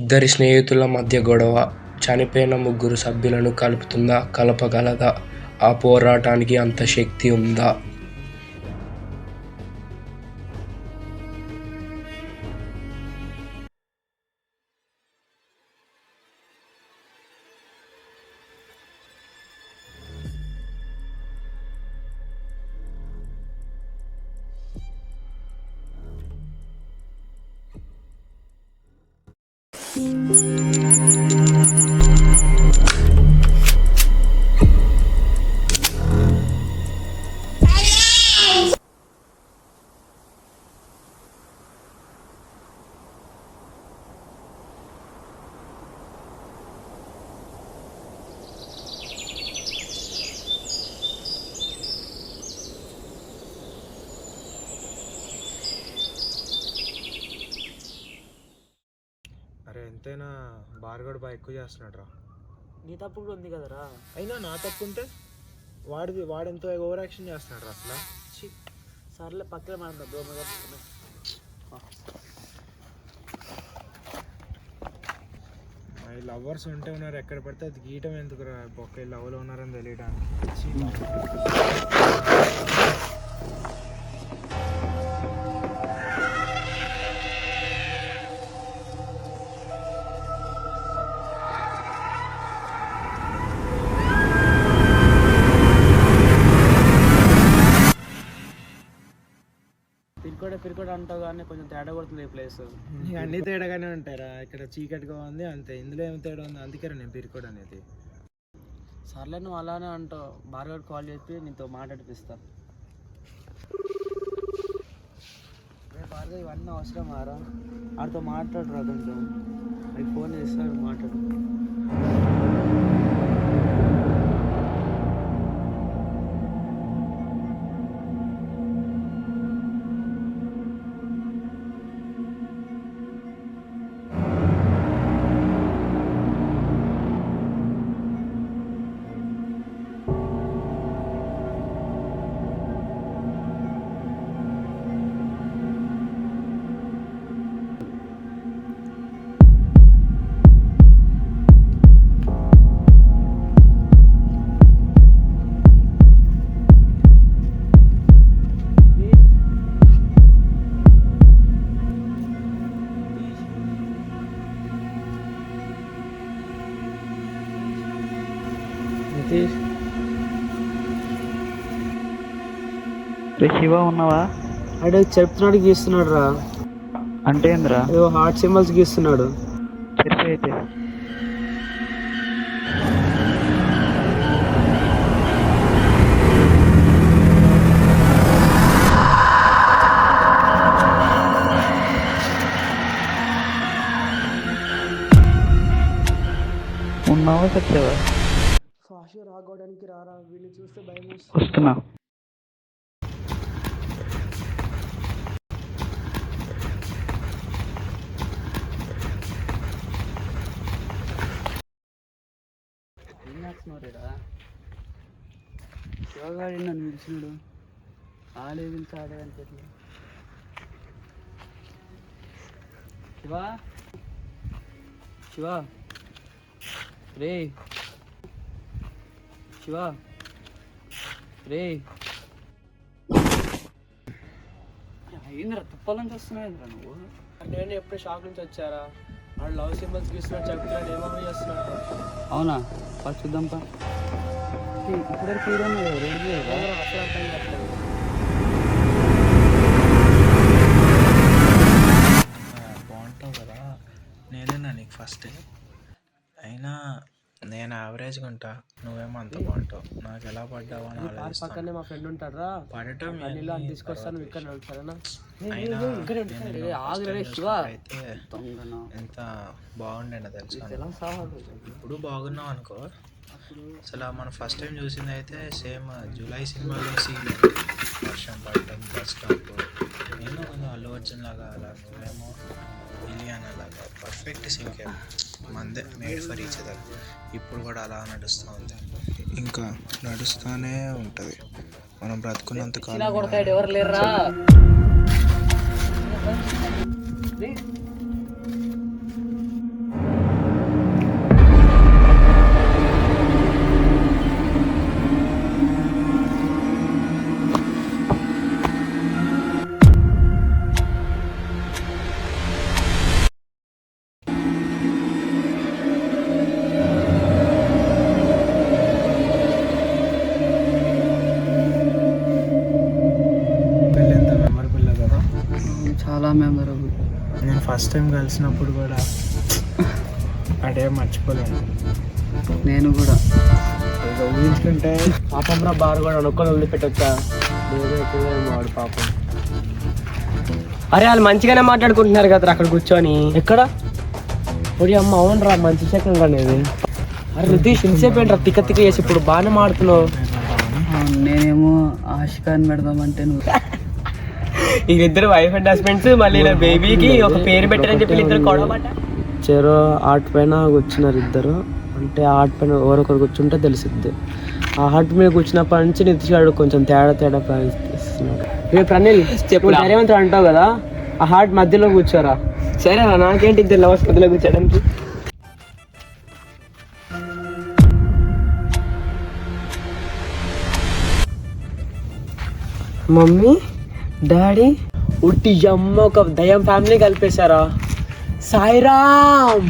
ఇద్దరి స్నేహితుల మధ్య గొడవ. చనిపోయిన ముగ్గురు సభ్యులను కలుపుతుందా? కలపగలదా? ఆ పోరాటానికి అంత శక్తి ఉందా? అరే ఎంతైనా బార్గడ్ బాగా ఎక్కువ చేస్తున్నాడు రా. నీ తప్పు కూడా ఉంది కదరా. అయినా నా తప్పు ఉంటే వాడెంతో ఓవర్ యాక్షన్ చేస్తున్నాడు రా అసలు. సర్లే పక్కన మాట్లాడదాం దోమ ఈ లవర్స్ ఉంటే ఉన్నారు ఎక్కడ పడితే అది గీయటం ఎందుకు రా, ఒక్క లవ్లో ఉన్నారని తెలియడానికి. పిరికోడ అంటావు కానీ కొంచెం తేడా కొడుతుంది ఈ ప్లేస్. అన్ని తేడాగానే ఉంటారా, ఇక్కడ చీకటిగా ఉంది అంతే, ఇందులో ఏమి తేడా ఉంది, అందుకే నేను పిరికోడ్ అనేది. సర్లే నువ్వు అలానే అంటావు, బార్గడ్ కాల్ చేసి నీతో మాట్లాడిపిస్తా. బార్గడ్ ఇవన్నీ అవసరం ఆరా, వాడితో మాట్లాడరా కొంచెం, నాకు ఫోన్ చేస్తాడు మాట్లాడు. శివ ఉన్నావా? అంటే చెప్తున్నాడు గీస్తున్నాడు రా. అంటే ఏంద్రా? ఏదో హార్ట్ సింబల్స్ గీస్తున్నాడు. చెప్పి అయితే ఉన్నావా? సచ్చావా? ఫాస్ట్ రాగోడానికి రారా, వీళ్ళు చూస్తే భయం వస్తున్నా. శివగాడి నన్ను పిలిచినాడు, ఆడే పిలిచి ఆడే అంటే శివ శివ రే శివ రే అయిందిరా, తుప్పాలని చూస్తున్నాయిందిరా నువ్వు. నేను ఎప్పుడు షాక్ నుంచి వచ్చారా, వాడు లవ్ సింబల్స్ గీస్తున్నాడు, చెప్తున్నాడు, ఏమో చేస్తున్నాడు. అవునా, పా చూద్దాం పా. ఇప్పటివరకు అసలు అర్థం కావట్లేదు. బాగుంటావు కదా, నేనేనా నీకు ఫస్ట్. అయినా నేను యావరేజ్గా ఉంటా, నువ్వేమో అంత బాగుంటావు. నాకు ఎలా పడ్డావు అని ఆలోచిస్తాను. పక్కనే మా ఫ్రెండ్ ఉంటారా, పడటం అని తీసుకొస్తాను, ఇక్కడ సరేనా? అయితే ఎంత బాగుండేనా తెలుసా. ఇప్పుడు బాగున్నావు అనుకో. అసలు మనం ఫస్ట్ టైం చూసింది అయితే సేమ్ జూలై సినిమాలో సీన్, వర్షం పడటం, బస్ స్టాప్. నేను కొంచెం అల్లు అర్జున్ లాగా అలా, నువ్వేమో మిలియన్ అలాగా పర్ఫెక్ట్ సింక్ మందే, మేడ్ ఫర్ ఈచ్ అదర్. ఇప్పుడు కూడా అలా నడుస్తూ ఉంది, ఇంకా నడుస్తూనే ఉంటుంది. మనం బ్రతుకున్నంత కాలం. ఎవరు లేరా? ఫస్ట్ టైం కలిసినప్పుడు కూడా అడే మర్చిపోలేను. నేను కూడా ఇక ఊహించుకుంటే పాపంరా బారు కూడా నొక్కలు వదిలిపెట్టొచ్చా వాడు పాపం. అరే వాళ్ళు మంచిగానే మాట్లాడుకుంటున్నారు కదా అక్కడ కూర్చొని. ఎక్కడ ఒడి అమ్మ అవునరా మంచి సెకండ్ అనేది. అరే నితీష్ ఇంతసేపు ఏంట్రా తిక్క తిక్క చేసి ఇప్పుడు బాగానే మాడుతున్నావు. నేనేమో ఆశికాన్ని పెడదామంటే నువ్వు ఇద్దరు వైఫ్ అండ్ హస్బెండ్స్ మళ్ళీ ఇలా బేబీకి ఒక పేరు పెట్టారని చెప్పి ఇద్దరు కొడవట. చెరో ఆర్ట్ పైన కూర్చున్నారు ఇద్దరు. అంటే ఆర్ట్ పైన ఎవరొకరు కూర్చుంటే తెలిసిద్ది. ఆ హార్ట్ మీద కూర్చున్నప్పటి నుంచి నితీష్ గారు కొంచెం తేడా ప్రయత్నిస్తున్నాడు. రేపు ప్రణీల్ ధైర్యవంతుడు అంటావు కదా, ఆ హార్ట్ మధ్యలో కూర్చోరా. సరేనా, నాకేంటి ఇద్దరు లవర్స్ మధ్యలో కూర్చోడానికి. మమ్మీ డాడీ ఉట్టి అమ్మ ఒక దయ్యం ఫ్యామిలీ కలిపేశారా. సాయిరామ్.